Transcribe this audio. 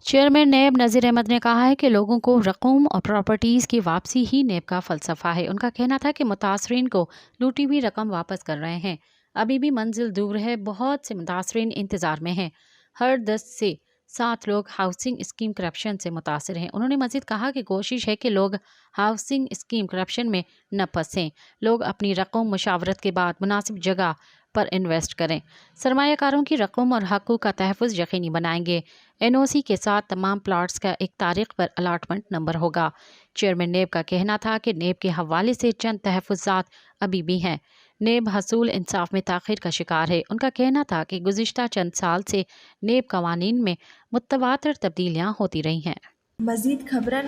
Chairman NAB Nazir Ahmad نے کہا ہے کہ لوگوں کو رقوم اور پراپرٹیز کی واپسی ہی نیب کا فلسفہ ہے۔ ان کا کہنا تھا کہ متاثرین کو لوٹی ہوئی رقم واپس کر رہے ہیں۔ ابھی بھی منزل دور ہے، بہت سے متاثرین انتظار میں ہیں۔ ہر 10 سے 7 لوگ ہاؤسنگ اسکیم کرپشن سے متاثر ہیں۔ انہوں نے مزید کہا کہ کوشش ہے کہ لوگ ہاؤسنگ اسکیم کرپشن میں نہ پھنسیں۔ لوگ اپنی رقم مشاورت کے بعد مناسب جگہ پر انویسٹ کریں۔ سرمایہ کاروں کی رقم اور حقوق کا تحفظ یقینی بنائیں گے۔ NOC کے ساتھ تمام پلاٹس کا ایک تاریخ پر الاٹمنٹ نمبر ہوگا۔ چیئرمین نیب کا کہنا تھا کہ نیب کے حوالے سے چند تحفظات ابھی بھی ہیں۔ نیب حصول انصاف میں تاخیر کا شکار ہے۔ ان کا کہنا تھا کہ گزشتہ چند سال سے نیب قوانین میں متواتر تبدیلیاں ہوتی رہی ہیں۔ مزید خبرن